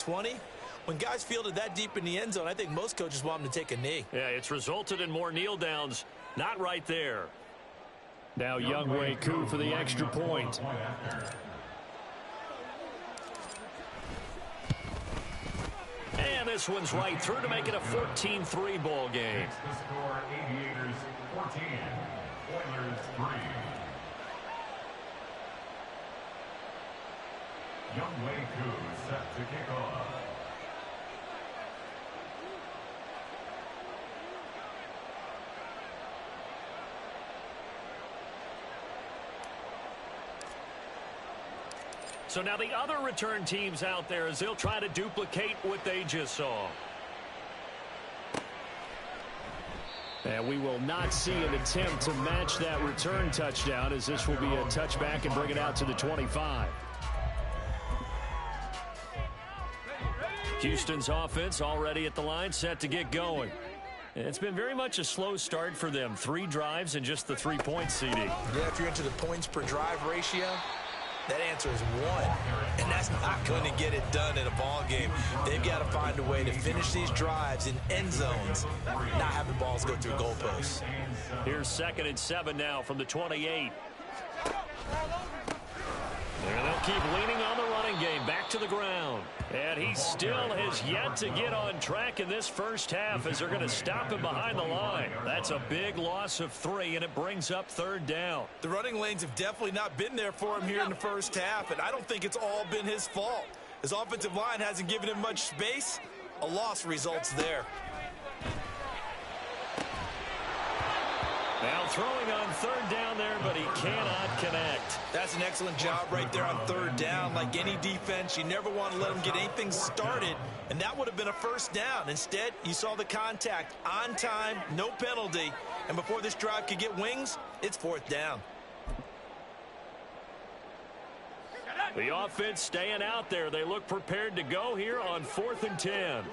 20. When guys fielded that deep in the end zone, I think most coaches want them to take a knee. Yeah, it's resulted in more kneel downs. Not right there. Now Younghoe Koo for the extra point. And this one's right through to make it a 14-3 ball game. The score, Aviators 14, Oilers 3. Younghoe Koo set to kick off. So now the other return teams out there as they'll try to duplicate what they just saw. And we will not see an attempt to match that return touchdown, as this will be a touchback and bring it out to the 25. Houston's offense already at the line, set to get going. It's been very much a slow start for them. 3 drives and just the 3-point CD. Yeah, if you're into the points per drive ratio, that answer is 1, and that's not going to get it done in a ball game. They've got to find a way to finish these drives in end zones, not have the balls go through goalposts. Here's 2nd and 7 now from the 28. And they'll keep leaning on the running game, back to the ground. And he still has yet to get on track in this first half as they're going to stop him behind the line. That's a big loss of 3, and it brings up 3rd down. The running lanes have definitely not been there for him here in the first half, and I don't think it's all been his fault. His offensive line hasn't given him much space. A loss results there. Now throwing on 3rd down there, but he cannot connect. That's an excellent job right there on 3rd down. Like any defense, you never want to let them get anything started, and that would have been a 1st down. Instead, you saw the contact on time, no penalty, and before this drive could get wings, it's 4th down. The offense staying out there. They look prepared to go here on 4th and 10.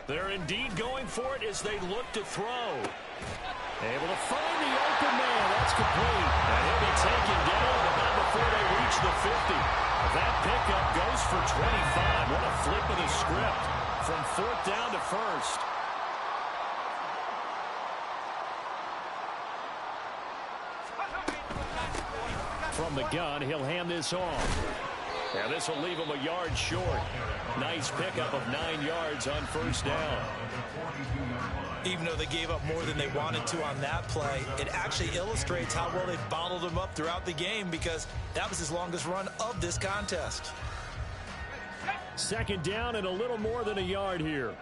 They're indeed going for it as they look to throw. Able to find the open man. That's complete. And he'll be taken down, but not before they reach the 50. That pickup goes for 25. What a flip of the script from 4th down to 1st. From the gun, he'll hand this off. Now this will leave him a yard short. Nice pickup of 9 yards on 1st down. Even though they gave up more than they wanted to on that play, it actually illustrates how well they've bottled him up throughout the game, because that was his longest run of this contest. 2nd down and a little more than a yard here.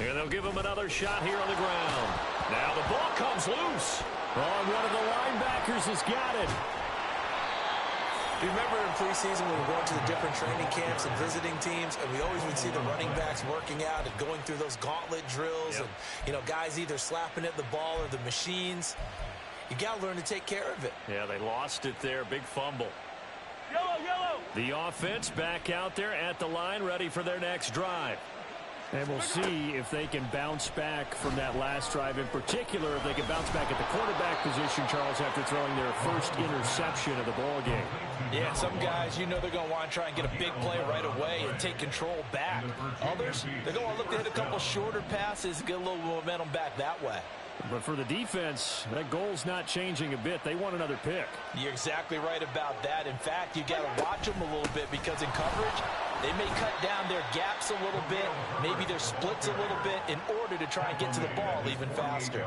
And they'll give him another shot here on the ground. Now the ball comes loose. Oh, one of the linebackers has got it. Do you remember in preseason when we were going to the different training camps and visiting teams, and we always would see the running backs working out and going through those gauntlet drills, and, you know, guys either slapping at the ball or the machines. You got to learn to take care of it. Yeah, they lost it there. Big fumble. Yellow. The offense back out there at the line, ready for their next drive. And we'll see if they can bounce back from that last drive. In particular, if they can bounce back at the quarterback position, Charles, after throwing their first interception of the ball game. Yeah, some guys, you know they're going to want to try and get a big play right away and take control back. Others, they're going to look to hit a couple shorter passes and get a little momentum back that way. But for the defense, that goal's not changing a bit. They want another pick. You're exactly right about that. In fact, you got to watch them a little bit, because in coverage, they may cut down their gaps a little bit, maybe their splits a little bit, in order to try and get to the ball even faster.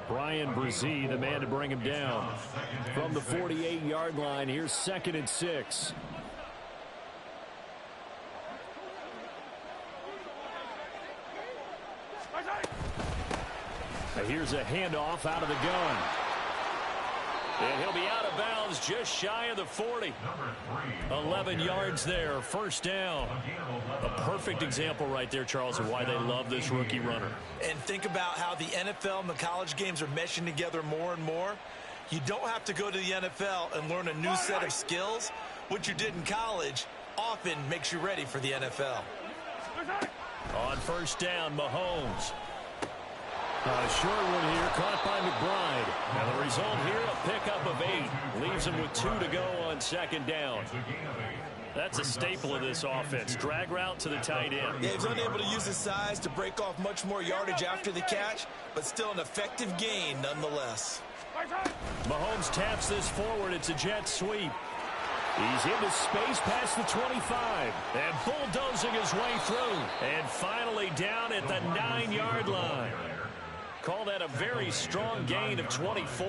Brian Brzee, the man to bring him down. From the 48-yard line, here's 2nd and 6. Here's a handoff out of the gun. And he'll be out of bounds just shy of the 40. 11 yards there, 1st down. A perfect example right there, Charles, of why they love this rookie runner. And think about how the NFL and the college games are meshing together more and more. You don't have to go to the NFL and learn a new set of skills. What you did in college often makes you ready for the NFL. On 1st down, Mahomes. A short one here, caught by McBride. Now the result here, a pickup of 8. Leaves him with 2 to go on second down. That's a staple of this offense. Drag route to the tight end. Yeah, he's unable to use his size to break off much more yardage after the catch, but still an effective gain nonetheless. Mahomes taps this forward. It's a jet sweep. He's into space past the 25 and bulldozing his way through. And finally down at the 9-yard line. Call that a very strong gain of 24.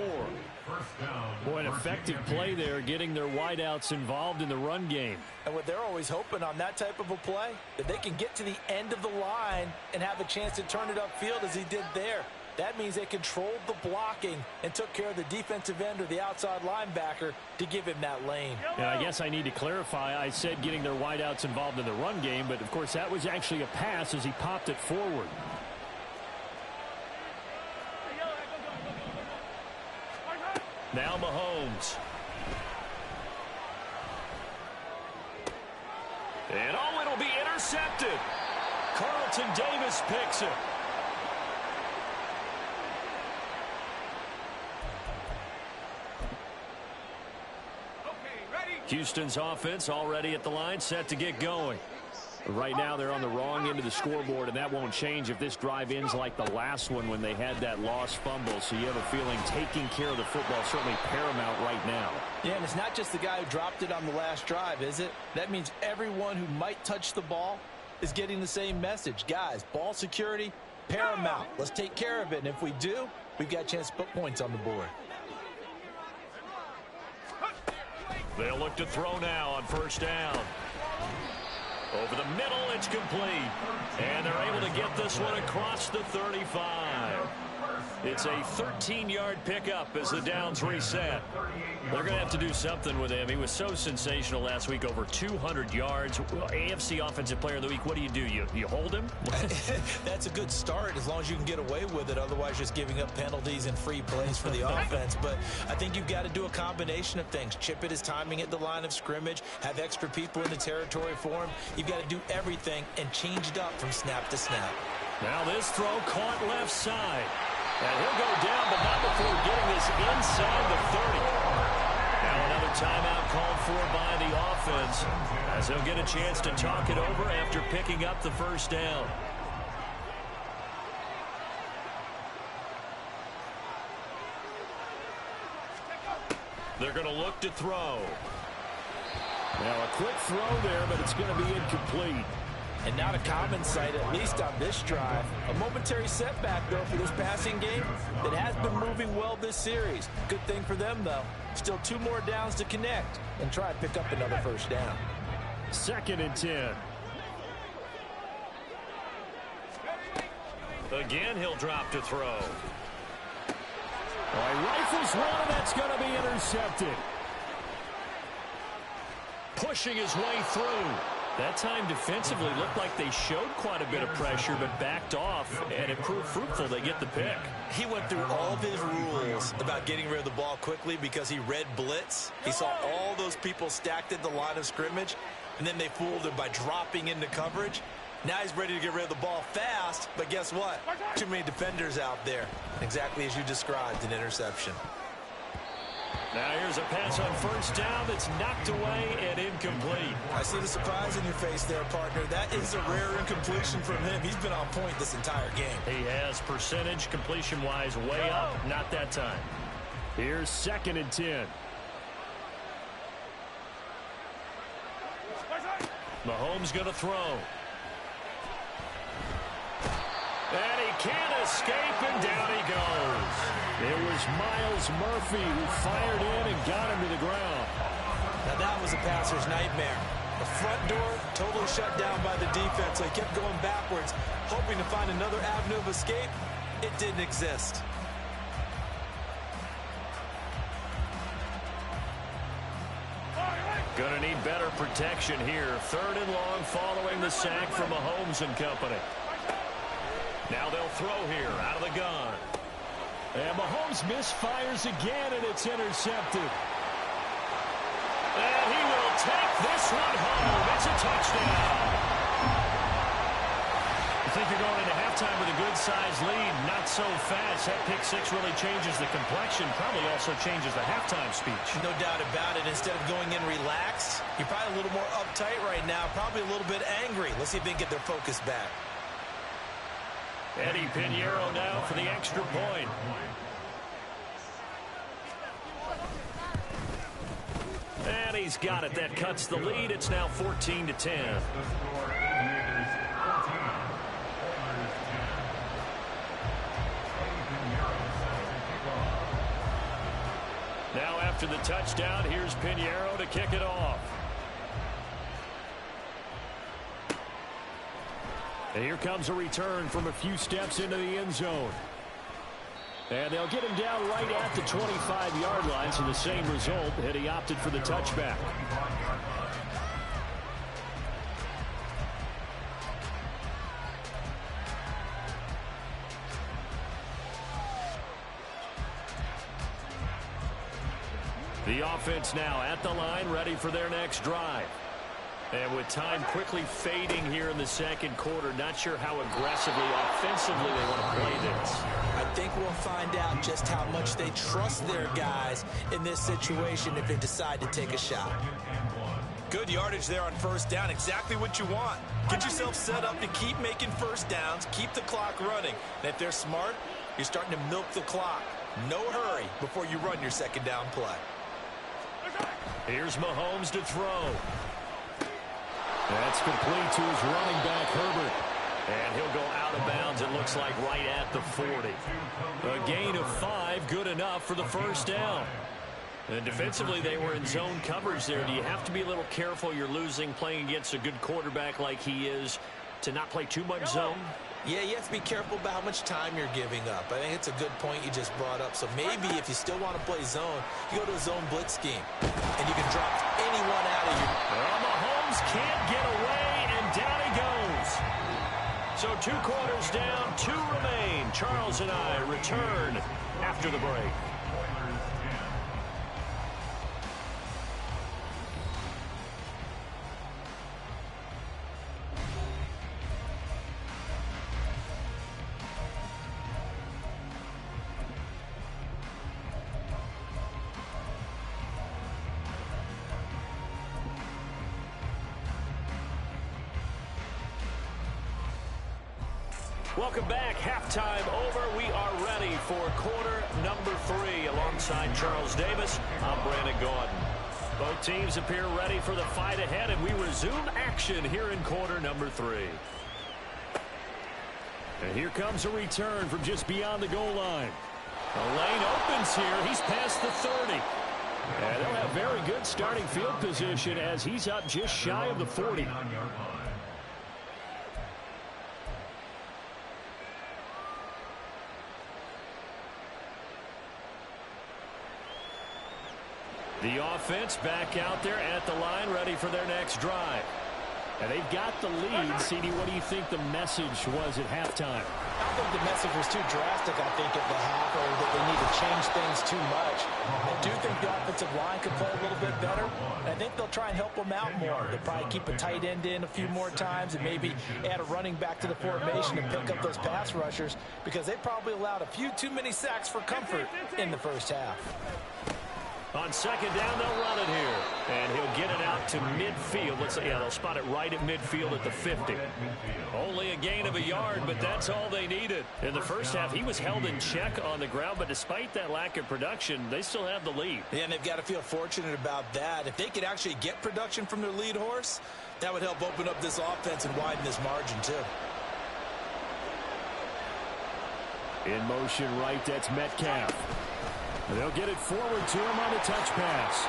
Boy, an effective play there, getting their wideouts involved in the run game. And what they're always hoping on that type of a play, that they can get to the end of the line and have a chance to turn it upfield as he did there. That means they controlled the blocking and took care of the defensive end or the outside linebacker to give him that lane. And I guess I need to clarify, I said getting their wideouts involved in the run game, but of course that was actually a pass as he popped it forward. Now Mahomes. And oh, it'll be intercepted. Carlton Davis picks it. Houston's offense already at the line, set to get going. Right now they're on the wrong end of the scoreboard, and that won't change if this drive ends like the last one when they had that lost fumble. So you have a feeling taking care of the football is certainly paramount right now. Yeah, and it's not just the guy who dropped it on the last drive, is it? That means everyone who might touch the ball is getting the same message. Guys, ball security, paramount. Let's take care of it, and if we do, we've got a chance to put points on the board. They'll look to throw now on first down. Over the middle, it's complete. And they're able to get this one across the 35. It's a 13-yard pickup as the downs reset. They're going to have to do something with him. He was so sensational last week, over 200 yards. AFC Offensive Player of the Week, what do? You hold him? That's a good start as long as you can get away with it. Otherwise, just giving up penalties and free plays for the offense. But I think you've got to do a combination of things. Chip it his timing at the line of scrimmage, have extra people in the territory for him. You've got to do everything and change it up from snap to snap. Now this throw caught left side. And he'll go down, but not before getting this inside the 30. Now another timeout called for by the offense, as he'll get a chance to talk it over after picking up the first down. They're going to look to throw. Now a quick throw there, but it's going to be incomplete. And not a common sight, at least on this drive. A momentary setback, though, for this passing game that has been moving well this series. Good thing for them, though. Still 2 more downs to connect and try to pick up another first down. 2nd and 10. Again, he'll drop to throw. All right, rifles one, and that's going to be intercepted. Pushing his way through. That time defensively looked like they showed quite a bit of pressure, but backed off, and it proved fruitful. They get the pick. He went through all of his rules about getting rid of the ball quickly because he read blitz. He saw all those people stacked at the line of scrimmage, and then they fooled him by dropping into coverage. Now he's ready to get rid of the ball fast, but guess what? Too many defenders out there. Exactly as you described, an interception. Now here's a pass on first down that's knocked away and incomplete. I see the surprise in your face there, partner. That is a rare incompletion from him. He's been on point this entire game. He has percentage completion-wise way up. Not that time. Here's 2nd and 10. Mahomes going to throw. And he can't escape, and down he goes. It was Myles Murphy who fired in and got him to the ground. Now that was a passer's nightmare. The front door totally shut down by the defense, so he kept going backwards, hoping to find another avenue of escape. It didn't exist. Gonna need better protection here. 3rd and long following the sack from Mahomes and company. Now they'll throw here out of the gun. And Mahomes misfires again, and it's intercepted. And he will take this one home. It's a touchdown. think you're going into halftime with a good-sized lead. Not so fast. That pick six really changes the complexion. Probably also changes the halftime speech. No doubt about it. Instead of going in relaxed, you're probably a little more uptight right now. Probably a little bit angry. Let's see if they can get their focus back. Eddie Pinheiro now for the extra point. And he's got it. That cuts the lead. It's now 14-10. Now after the touchdown, here's Pinheiro to kick it off. And here comes a return from a few steps into the end zone. And they'll get him down right at the 25-yard line, so the same result, and he opted for the touchback. The offense now at the line, ready for their next drive. And with time quickly fading here in the second quarter, not sure how aggressively, offensively they want to play this. I think we'll find out just how much they trust their guys in this situation if they decide to take a shot. Good yardage there on first down. Exactly what you want. Get yourself set up to keep making first downs, keep the clock running. And if they're smart, you're starting to milk the clock. No hurry before you run your second down play. Here's Mahomes to throw. That's complete to his running back, Herbert. And he'll go out of bounds, it looks like, right at the 40. A gain of 5, good enough for the first down. And defensively, they were in zone coverage there. Do you have to be a little careful? You're losing, playing against a good quarterback like he is, to not play too much zone? Yeah, you have to be careful about how much time you're giving up. I think it's a good point you just brought up. So maybe if you still want to play zone, you go to a zone blitz scheme. And you can drop anyone out of your... Well, Mahomes can't get away, and down he goes. So 2 quarters down, 2 remain. Charles and I return after the break. Welcome back. Halftime over. We are ready for quarter number 3. Alongside Charles Davis, I'm Brandon Gordon. Both teams appear ready for the fight ahead, and we resume action here in quarter number 3. And here comes a return from just beyond the goal line. The lane opens here. He's past the 30. And they'll have very good starting field position as he's up just shy of the 40. The offense back out there at the line, ready for their next drive. And they've got the lead. CD, what do you think the message was at halftime? I don't think the message was too drastic, I think, at the half, or that they need to change things too much. I do think the offensive line could play a little bit better. And I think they'll try and help them out more. They'll probably keep a tight end in a few more times and maybe add a running back to the formation to pick up those pass rushers, because they probably allowed a few too many sacks for comfort in the first half. On second down, they'll run it here. And he'll get it out to midfield. They'll spot it right at midfield at the 50. Only a gain of a yard, but that's all they needed. In the first half, he was held in check on the ground, but despite that lack of production, they still have the lead. Yeah, and they've got to feel fortunate about that. If they could actually get production from their lead horse, that would help open up this offense and widen this margin, too. In motion right, that's Metcalf. They'll get it forward to him on a touch pass.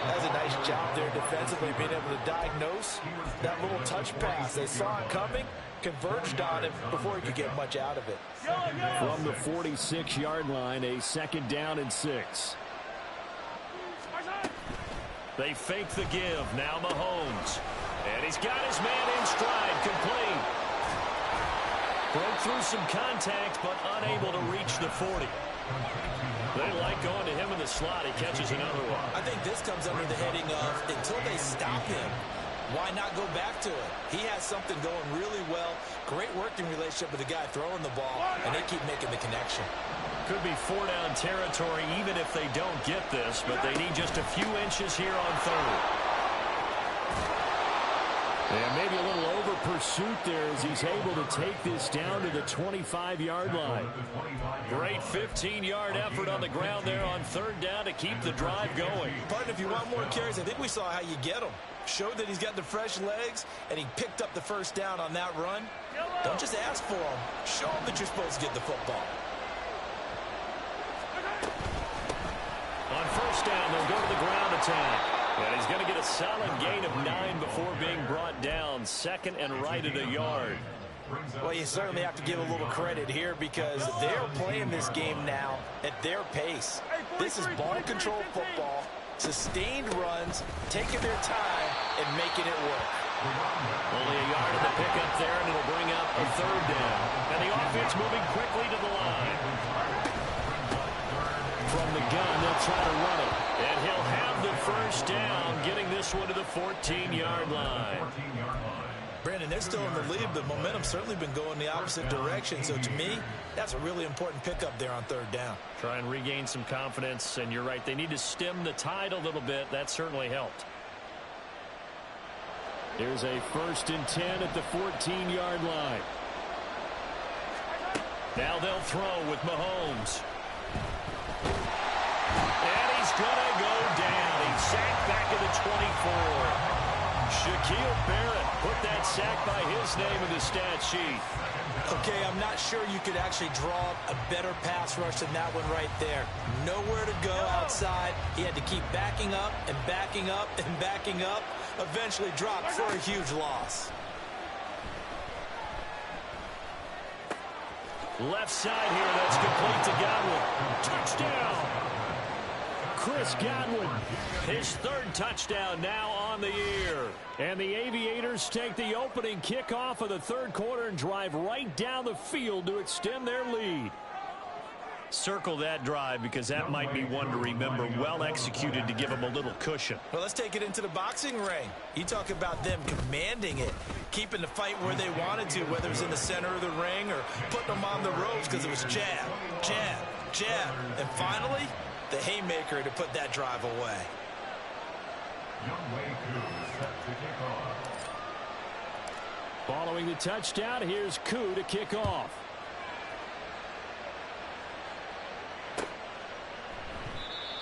That's a nice job there defensively, being able to diagnose that little touch pass. They saw it coming, converged on it before he could get much out of it. From the 46-yard line, a second down and 6. They fake the give. Now Mahomes. And he's got his man in stride, complete. Broke through some contact, but unable to reach the 40. They like going to him in the slot. He catches another one. I think this comes under the heading of, until they stop him, why not go back to it? He has something going really well. Great working relationship with the guy throwing the ball, and they keep making the connection. Could be 4-down territory even if they don't get this, but they need just a few inches here on third. And maybe a little over pursuit there as he's able to take this down to the 25-yard line. Great 15-yard effort on the ground there on third down to keep the drive going. Partner, if you want more carries, I think we saw how you get them. Showed that he's got the fresh legs, and he picked up the first down on that run. Don't just ask for them. Show them that you're supposed to get the football. On first down, they'll go to the ground attack. And he's going to get a solid gain of 9 before being brought down. Second and right at a yard. Well, you certainly have to give a little credit here because they're playing this game now at their pace. This is ball control football, sustained runs, taking their time, and making it work. Only a yard in the pickup there, and it'll bring up a third down. And the offense moving quickly to the line. From the gun, they'll try to run it. And he'll have the first down, getting this one to the 14-yard line. Brandon, they're still in the lead, but momentum's certainly been going the opposite direction. So to me, that's a really important pickup there on third down. Try and regain some confidence, and you're right. They need to stem the tide a little bit. That certainly helped. Here's a 1st and 10 at the 14-yard line. Now they'll throw with Mahomes. And he's going to go down. He's sacked back at the 24. Shaquille Barrett put that sack by his name in the stat sheet. Okay, I'm not sure you could actually draw a better pass rush than that one right there. Nowhere to go outside. He had to keep backing up and backing up and backing up. Eventually dropped for a huge loss. Left side here, that's complete to Godwin. Touchdown! Chris Godwin, his third touchdown now on the year. And the Aviators take the opening kickoff of the third quarter and drive right down the field to extend their lead. Circle that drive because that might be one to remember. Well executed to give them a little cushion. Well, let's take it into the boxing ring. You talk about them commanding it, keeping the fight where they wanted to, whether it was in the center of the ring or putting them on the ropes because it was jab, jab, jab. And finally, the haymaker to put that drive away. Following the touchdown, here's Koo to kick off.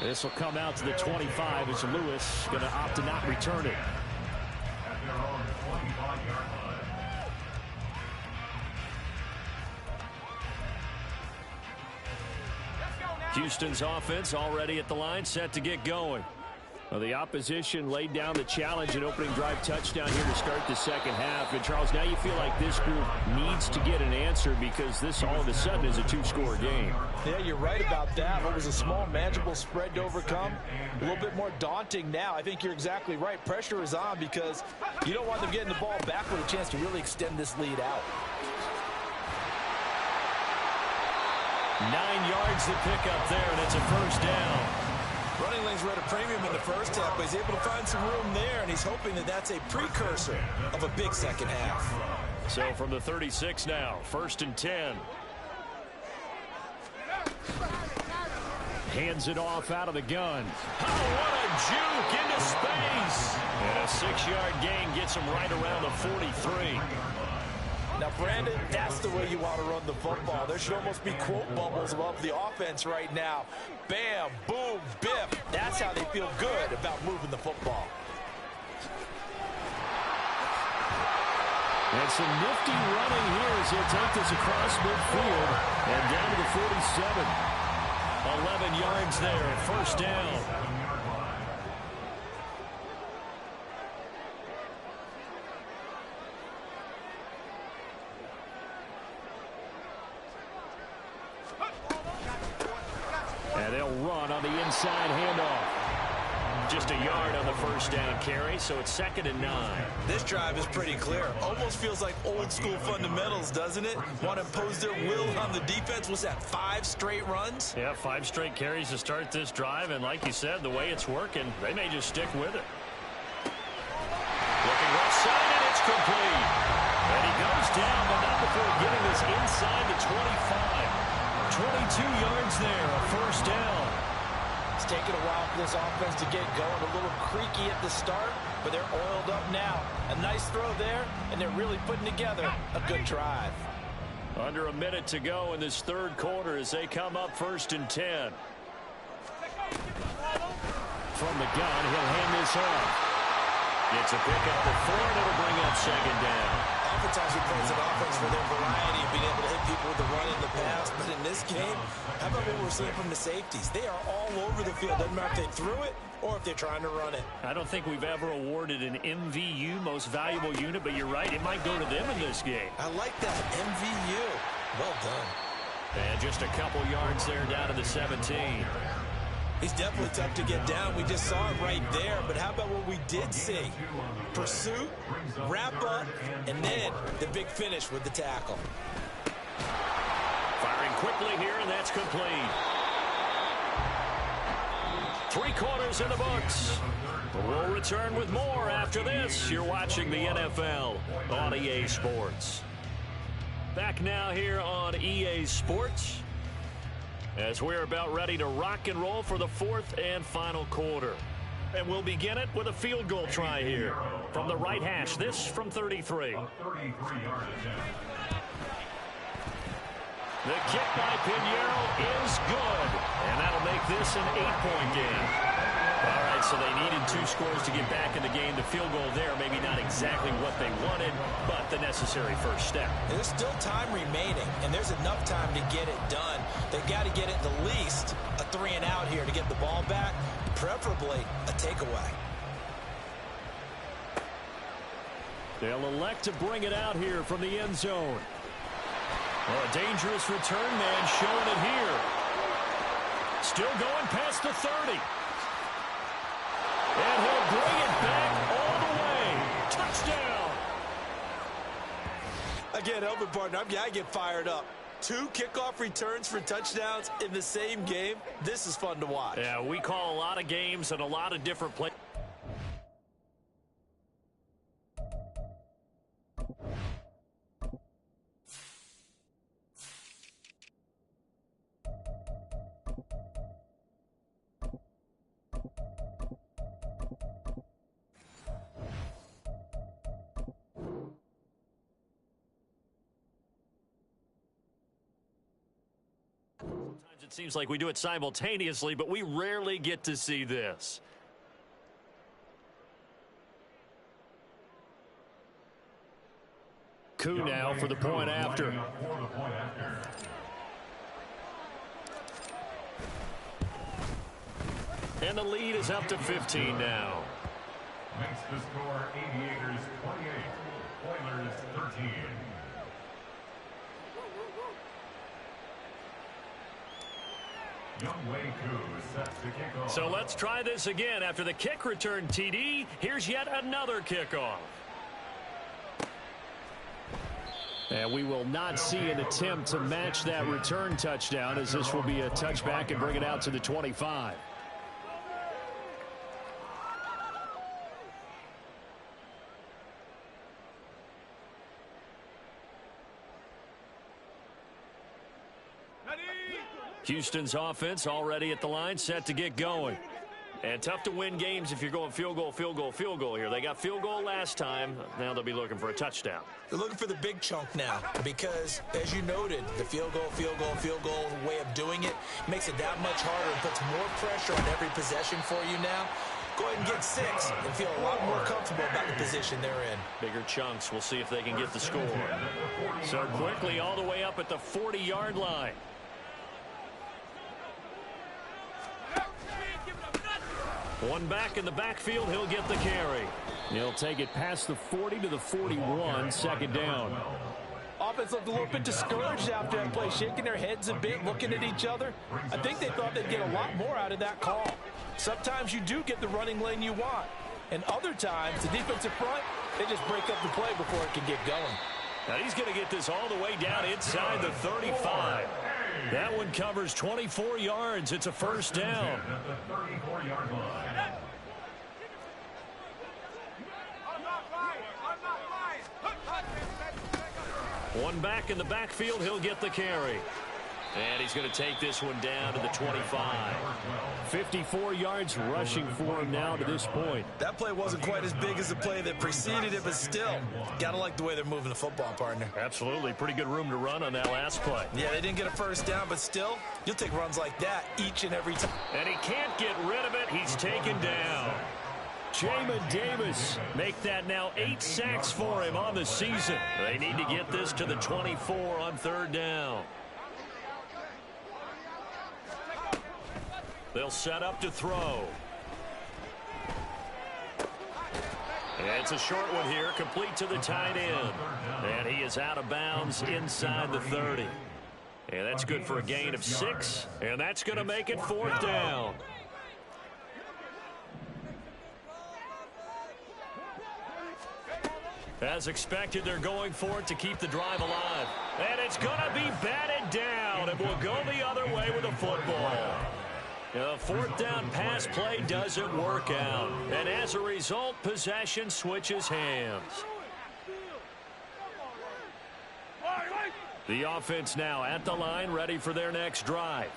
This will come out to the 25 as Lewis going to opt to not return it. Houston's offense already at the line, set to get going. Well, the opposition laid down the challenge and opening drive touchdown here to start the second half. And, Charles, now you feel like this group needs to get an answer because this all of a sudden is a two-score game. Yeah, you're right about that. What was a small, manageable spread to overcome, a little bit more daunting now. I think you're exactly right. Pressure is on because you don't want them getting the ball back with a chance to really extend this lead out. 9 yards to pick up there, and it's a first down. Running lanes were at a premium in the first half, but he's able to find some room there, and he's hoping that that's a precursor of a big second half. So from the 36 now, 1st and 10. Hands it off out of the gun. Oh, what a juke into space. And a 6-yard gain gets him right around the 43. Now, Brandon, that's the way you want to run the football. There should almost be quote bubbles above the offense right now. Bam, boom, biff. That's how they feel good about moving the football. And some nifty running here as he'll take this across midfield and down to the 47. 11 yards there, first down. And they'll run on the inside handoff. Just a yard on the first down carry, so it's 2nd and 9. This drive is pretty clear. Almost feels like old school fundamentals, doesn't it? Want to impose their will on the defense. Was that 5 straight runs? Yeah, 5 straight carries to start this drive, and like you said, the way it's working, they may just stick with it. Looking right complete. And he goes down, but not before getting this inside the 25. 22 yards there, a first down. It's taken a while for this offense to get going. A little creaky at the start, but they're oiled up now. A nice throw there, and they're really putting together a good drive. Under a minute to go in this third quarter as they come up 1st and 10. From the gun, he'll hand this off. It's a pickup of 4, and it'll bring up 2nd down. Oftentimes we praise an offense for their variety of being able to hit people with the run in the pass, but in this game, how about what we're seeing from the safeties? They are all over the field. Doesn't matter if they threw it or if they're trying to run it. I don't think we've ever awarded an MVU, most valuable unit, but you're right, it might go to them in this game. I like that, MVU. Well done. And just a couple yards there down to the 17. He's definitely tough to get down. We just saw it right there. But how about what we did see? Pursuit, wrap up, and then the big finish with the tackle. Firing quickly here, and that's complete. 3 quarters in the books. We'll return with more after this. You're watching the NFL on EA Sports. Back now here on EA Sports, as we're about ready to rock and roll for the 4th and final quarter. And we'll begin it with a field goal try here from the right hash. This from 33. The kick by Pinheiro is good. And that'll make this an 8-point game. All right, so they needed 2 scores to get back in the game. The field goal there, maybe not exactly what they wanted, but the necessary first step. There's still time remaining, and there's enough time to get it done. They've got to get it at least a 3 and out here to get the ball back, preferably a takeaway. They'll elect to bring it out here from the end zone. Well, a dangerous return man showing it here. Still going past the 30. And he'll bring it back all the way. Touchdown. Again, Elvin partner, I get fired up. 2 kickoff returns for touchdowns in the same game. This is fun to watch. Yeah, we call a lot of games and a lot of different plays. It seems like we do it simultaneously, but we rarely get to see this. Coup now for the point after. And the lead is up to 15 now. Makes the score Aviators 28, Oilers 13. So let's try this again. After the kick return, TD, here's yet another kickoff. And we will not see an attempt to match that return touchdown, as this will be a touchback and bring it out to the 25. Houston's offense already at the line, set to get going. And tough to win games if you're going field goal, field goal, field goal here. They got field goal last time. Now they'll be looking for a touchdown. They're looking for the big chunk now because, as you noted, the field goal way of doing it makes it that much harder and puts more pressure on every possession for you now. Go ahead and get 6 and feel a lot more comfortable about the position they're in. Bigger chunks. We'll see if they can get the score. So quickly all the way up at the 40-yard line. One back in the backfield, he'll get the carry. He'll take it past the 40 to the 41, 2nd down. Offense looked a little bit discouraged after that play, shaking their heads a bit, looking at each other. I think they thought they'd get a lot more out of that call. Sometimes you do get the running lane you want, and other times, the defensive front, they just break up the play before it can get going. Now he's going to get this all the way down inside the 35. That one covers 24 yards. It's a first down. One back in the backfield. He'll get the carry. And he's going to take this one down to the 25. 54 yards rushing for him now to this point. That play wasn't quite as big as the play that preceded it, but still, got to like the way they're moving the football, partner. Absolutely. Pretty good room to run on that last play. Yeah, they didn't get a first down, but still, you'll take runs like that each and every time. And he can't get rid of it. He's taken down. Jamin Davis make that now 8 sacks for him on the season. They need to get this to the 24 on third down. They'll set up to throw. And it's a short one here, complete to the tight end. And he is out of bounds inside the 30. And that's good for a gain of 6. And that's going to make it fourth down. As expected, they're going for it to keep the drive alive. And it's going to be batted down. And will go the other way with a football. The fourth down pass play doesn't work out. And as a result, possession switches hands. The offense now at the line, ready for their next drive.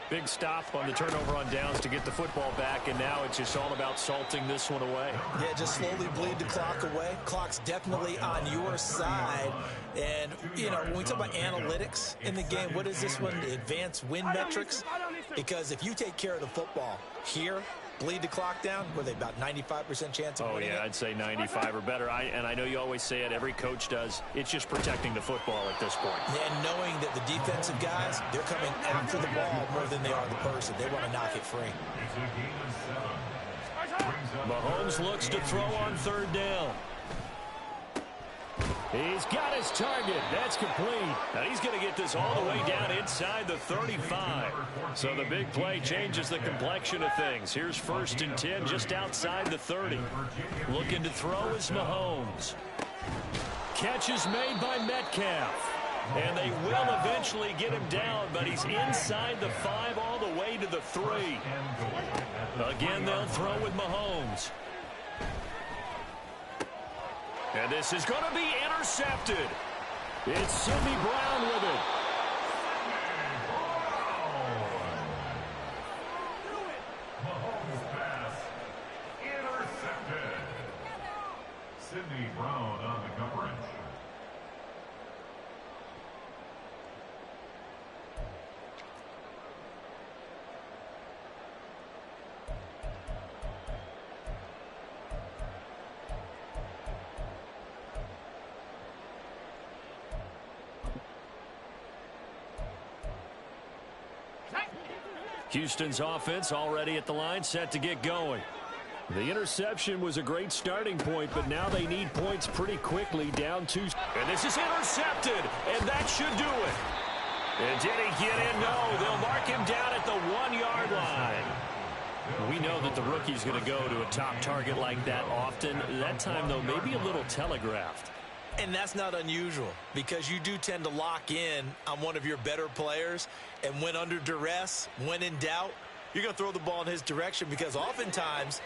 Big stop on the turnover on downs to get the football back, and now it's just all about salting this one away. Yeah, just slowly bleed the clock away. Clock's definitely on your side. And, you know, when we talk about analytics in the game, what is this one? The advanced win metrics? Because if you take care of the football here, bleed the clock down, were they about 95% chance of winning it? I'd say 95 or better. And I know you always say it, every coach does. It's just protecting the football at this point. And knowing that the defensive guys, they're coming after the ball more than they are the person. They want to knock it free. Mahomes looks to throw on third down. He's got his target. That's complete. Now he's going to get this all the way down inside the 35. So the big play changes the complexion of things. Here's 1st and 10 just outside the 30. Looking to throw is Mahomes. Catch is made by Metcalf. And they will eventually get him down, but he's inside the 5 all the way to the 3. Again, they'll throw with Mahomes. And this is going to be intercepted. It's Sidney Brown with it. Mahomes pass intercepted. Sidney Brown on the coverage. Houston's offense already at the line, set to get going. The interception was a great starting point, but now they need points pretty quickly, down 2. And this is intercepted, and that should do it. And did he get in? No, they'll mark him down at the 1-yard line. We know that the rookie's going to go to a top target like that often. That time, though, maybe a little telegraphed. And that's not unusual because you do tend to lock in on one of your better players, and when under duress, when in doubt, you're going to throw the ball in his direction because oftentimes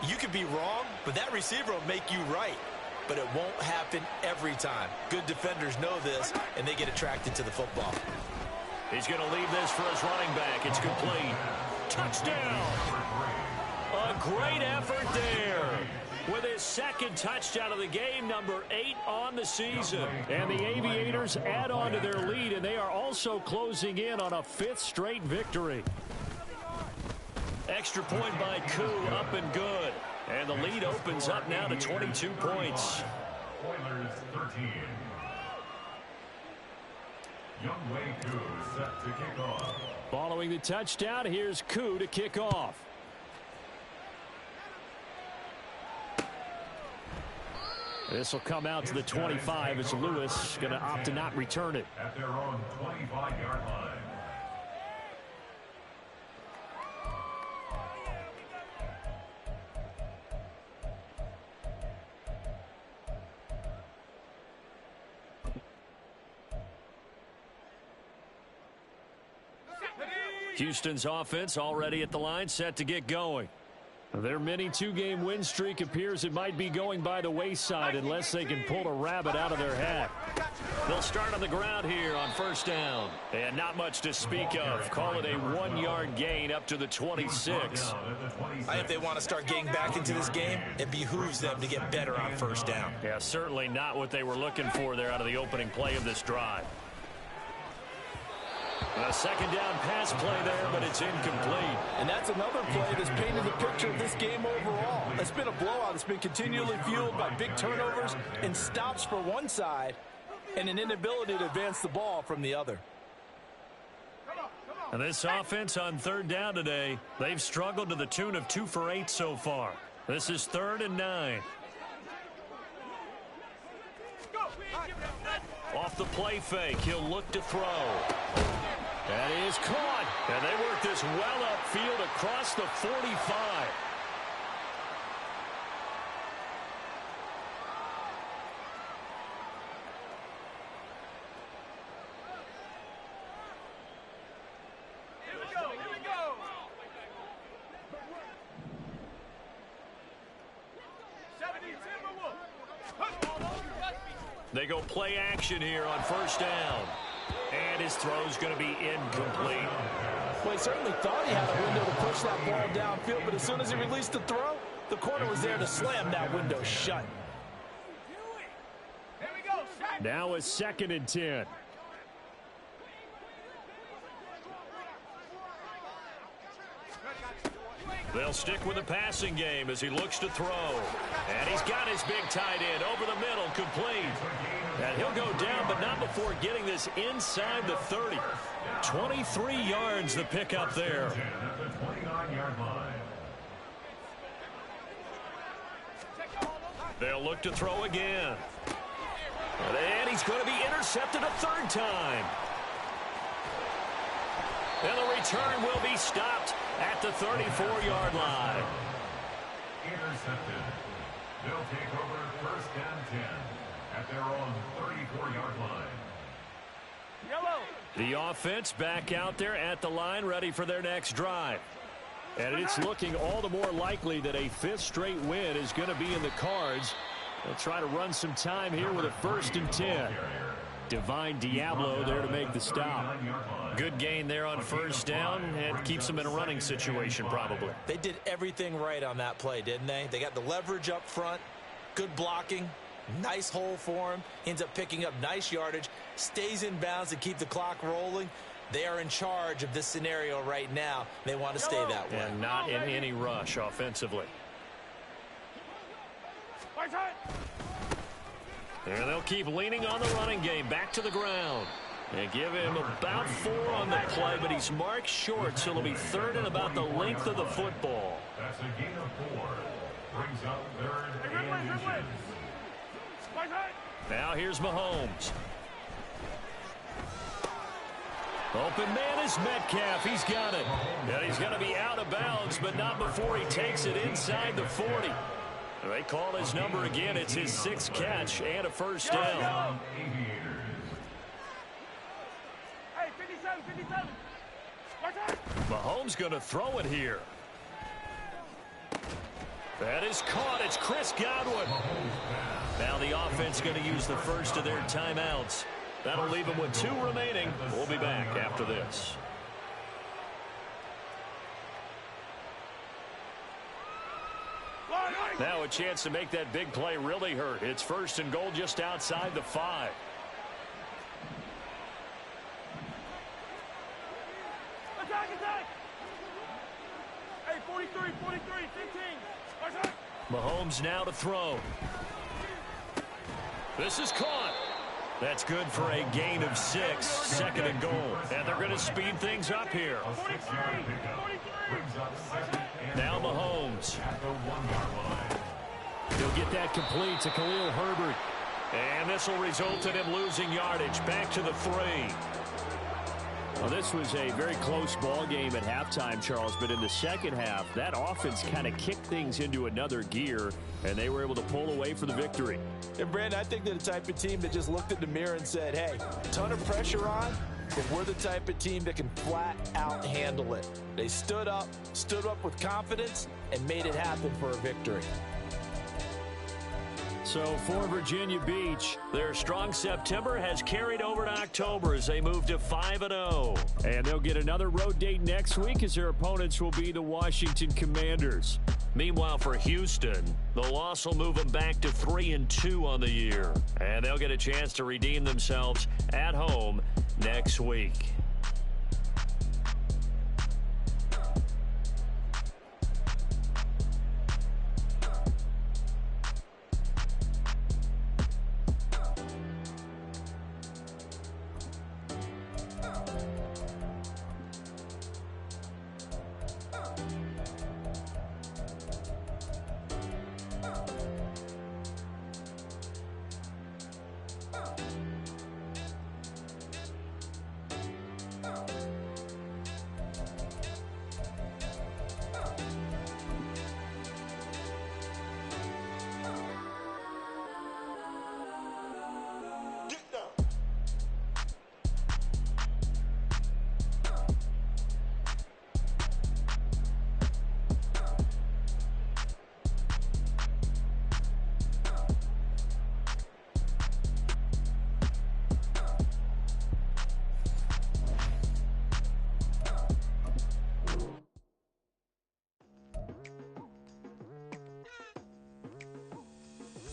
you could be wrong, but that receiver will make you right. But it won't happen every time. Good defenders know this, and they get attracted to the football. He's going to leave this for his running back. It's complete. Touchdown. A great effort there. With his second touchdown of the game, number 8 on the season. And the Aviators add on to their lead, and they are also closing in on a 5th straight victory. Extra point by Koo, up and good. And the lead opens up now to 22 points. Oilers 13. Youngway Koo set to kick off. Following the touchdown, here's Koo to kick off. This will come out to the 25 as Lewis going to opt to not return it. At their own 25-yard line. Houston's offense already at the line, set to get going. Their mini two-game win streak appears it might be going by the wayside unless they can pull a rabbit out of their hat. They'll start on the ground here on first down. And not much to speak of. Call it a 1-yard gain up to the 26. I think they want to start getting back into this game. It behooves them to get better on first down. Yeah, certainly not what they were looking for there out of the opening play of this drive. A second down pass play there, but it's incomplete. And that's another play that's painted the picture of this game overall. It's been a blowout. It's been continually fueled by big turnovers and stops for one side and an inability to advance the ball from the other. And this offense on third down today, they've struggled to the tune of 2 for 8 so far. This is 3rd and 9. Off the play fake, he'll look to throw. That is caught. And they work this well upfield across the 45. They go play action here on first down. And his throw's going to be incomplete. Well, he certainly thought he had a window to push that ball downfield, but as soon as he released the throw, the corner was there to slam that window shut. Now it's 2nd and 10. They'll stick with the passing game as he looks to throw. And he's got his big tight end over the middle, complete. And he'll go down, but not before getting this inside the 30. 23 yards the pick up there. They'll look to throw again. And he's going to be intercepted a 3rd time. And the return will be stopped at the 34-yard line. Intercepted. They'll take over 1st and 10 at their own 34-yard line. The offense back out there at the line, ready for their next drive. And it's looking all the more likely that a 5th straight win is going to be in the cards. They'll try to run some time here with a 1st and 10. Divine Diablo there to make the stop. Good gain there on first down, and keeps them in a running situation probably. They did everything right on that play, didn't they? They got the leverage up front, good blocking, nice hole for him, ends up picking up nice yardage, stays in bounds to keep the clock rolling. They are in charge of this scenario right now. They want to stay that way. And not in any rush offensively. And they'll keep leaning on the running game. Back to the ground. And give him about 4 on the play, but he's marked short, so it'll be 3rd and about the length of the football. That's a gain of 4. Brings up 3rd and inches. Now here's Mahomes. Open man is Metcalf. He's got it. And he's going to be out of bounds, but not before he takes it inside the 40. They call his number again. It's his 6th catch and a first down. Mahomes going to throw it here. That is caught. It's Chris Godwin. Now the offense going to use the first of their timeouts. That'll leave them with 2 remaining. We'll be back after this. Now a chance to make that big play really hurt. It's 1st and goal just outside the 5. Attack! Hey, 43, 15. Mahomes now to throw. This is caught. That's good for a gain of 6. 2nd and goal. And they're going to speed things up here. Now Mahomes. He'll get that complete to Khalil Herbert. And this will result in him losing yardage. Back to the 3. Well, this was a very close ball game at halftime, Charles, but in the second half, that offense kind of kicked things into another gear, and they were able to pull away for the victory. And, Brandon, I think they're the type of team that just looked in the mirror and said, hey, ton of pressure on, but we're the type of team that can flat out handle it. They stood up with confidence, and made it happen for a victory. So for Virginia Beach, their strong September has carried over to October as they move to 5-0. And they'll get another road date next week as their opponents will be the Washington Commanders. Meanwhile, for Houston, the loss will move them back to 3-2 on the year. And they'll get a chance to redeem themselves at home next week.